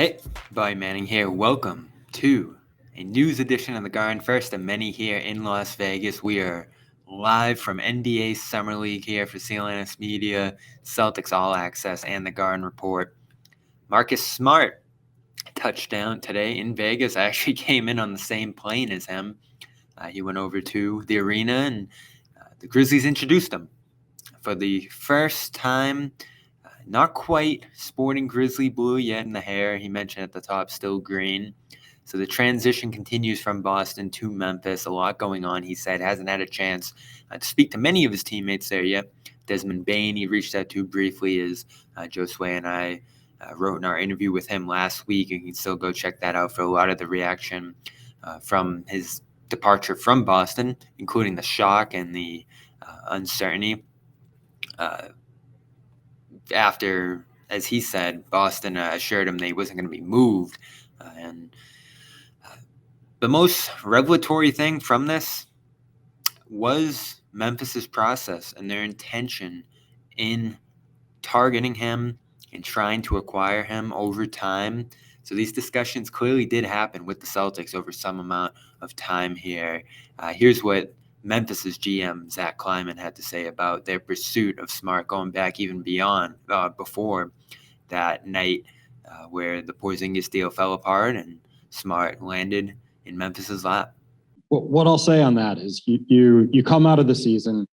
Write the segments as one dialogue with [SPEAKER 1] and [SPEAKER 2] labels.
[SPEAKER 1] Hey, Bobby Manning here. Welcome to a news edition of the Garden. First of many here in Las Vegas. We are live from NBA Summer League here for CLNS Media, Celtics All Access, and the Garden Report. Marcus Smart touchdown today in Vegas. I actually came in on the same plane as him. He went over to the arena, and the Grizzlies introduced him for the first time. Not quite sporting grizzly blue yet in the hair. He mentioned at the top, still green. So the transition continues from Boston to Memphis. A lot going on, he said. Hasn't had a chance to speak to many of his teammates there yet. Desmond Bane, he reached out to briefly, as Josue and I wrote in our interview with him last week. You can still go check that out for a lot of the reaction from his departure from Boston, including the shock and the uncertainty. After, as he said, Boston assured him that he wasn't going to be moved. The most revelatory thing from this was Memphis's process and their intention in targeting him and trying to acquire him over time. So these discussions clearly did happen with the Celtics over some amount of time here. Here's what Memphis's GM Zach Kleiman had to say about their pursuit of Smart, going back even beyond before that night where the Porzingis deal fell apart and Smart landed in Memphis's lap.
[SPEAKER 2] What I'll say on that is you come out of the season,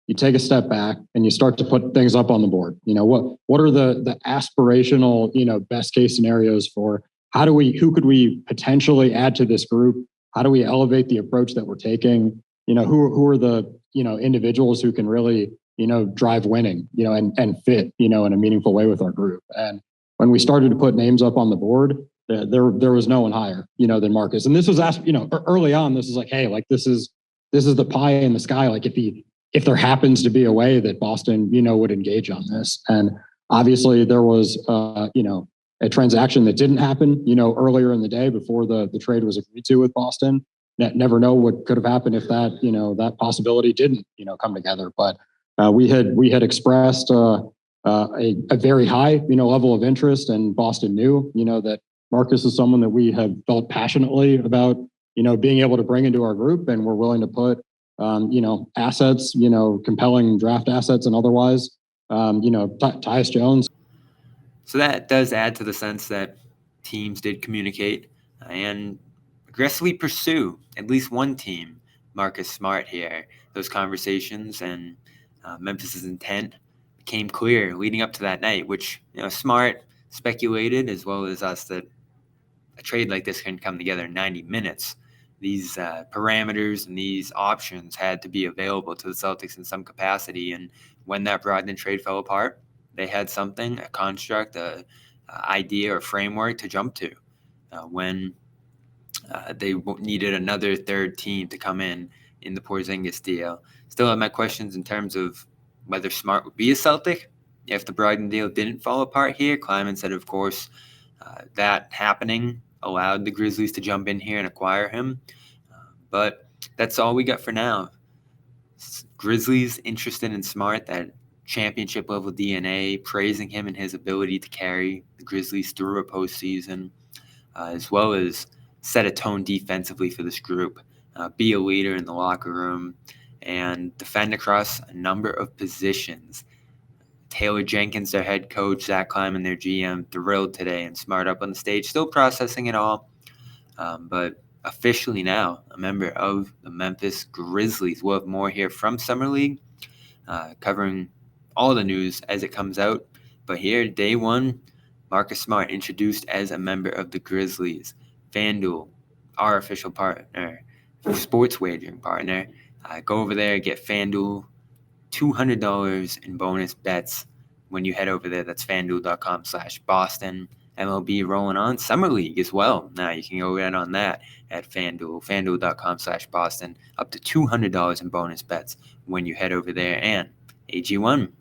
[SPEAKER 2] you take a step back, and you start to put things up on the board. What are the aspirational, best case scenarios for who could we potentially add to this group? How do we elevate the approach that we're taking? Who are the, individuals who can really, drive winning, and fit, in a meaningful way with our group. And when we started to put names up on the board, there was no one higher, than Marcus. And this was asked, early on, this is like, hey, like this is the pie in the sky. Like if there happens to be a way that Boston, would engage on this. And obviously there was, a transaction that didn't happen, earlier in the day before the trade was agreed to with Boston. Never know what could have happened if that, that possibility didn't, come together. But we had expressed a very high, level of interest, and Boston knew, that Marcus is someone that we have felt passionately about, being able to bring into our group, and we're willing to put, assets, compelling draft assets and otherwise, Tyus Jones.
[SPEAKER 1] So that does add to the sense that teams did communicate and aggressively pursue at least one team, Marcus Smart here. Those conversations and Memphis's intent became clear leading up to that night, which Smart speculated, as well as us, that a trade like this can come together in 90 minutes. These parameters and these options had to be available to the Celtics in some capacity, and when that Brogdon trade fell apart, they had something, a construct, a idea or framework to jump to when they needed another third team to come in the Porzingis deal. Still have my questions in terms of whether Smart would be a Celtic if the Brogdon deal didn't fall apart here. Kleiman said, of course, that happening allowed the Grizzlies to jump in here and acquire him. But that's all we got for now. Grizzlies interested in Smart, that championship level DNA, praising him and his ability to carry the Grizzlies through a postseason, as well as set a tone defensively for this group, be a leader in the locker room, and defend across a number of positions. Taylor Jenkins, their head coach, Zach Kleiman, their GM, thrilled today, and Smart up on the stage, still processing it all, but officially now a member of the Memphis Grizzlies. We'll have more here from Summer League, covering all the news as it comes out. But here, day one, Marcus Smart introduced as a member of the Grizzlies. FanDuel, our official partner, sports wagering partner. Go over there, get FanDuel $200 in bonus bets when you head over there. That's FanDuel.com/Boston. MLB rolling on. Summer League as well. Now you can go in on that at FanDuel. FanDuel.com/Boston. Up to $200 in bonus bets when you head over there. And AG1.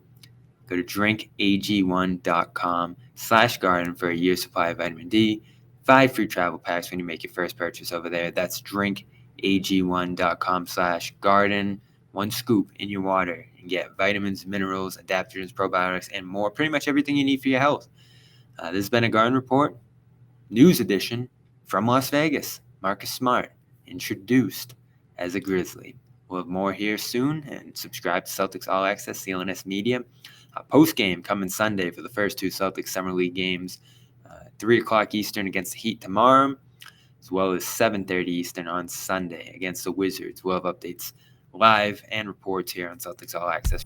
[SPEAKER 1] Go to drinkag1.com/garden for a year's supply of vitamin D. 5 free travel packs when you make your first purchase over there. That's drinkag1.com/garden. 1 scoop in your water and get vitamins, minerals, adaptogens, probiotics, and more. Pretty much everything you need for your health. This has been a Garden Report. news edition from Las Vegas. Marcus Smart introduced as a Grizzly. We'll have more here soon, and subscribe to Celtics All Access, CLNS Media. Post-game coming Sunday for the first two Celtics Summer League games, 3 o'clock Eastern against the Heat tomorrow, as well as 7:30 Eastern on Sunday against the Wizards. We'll have updates live and reports here on Celtics All Access.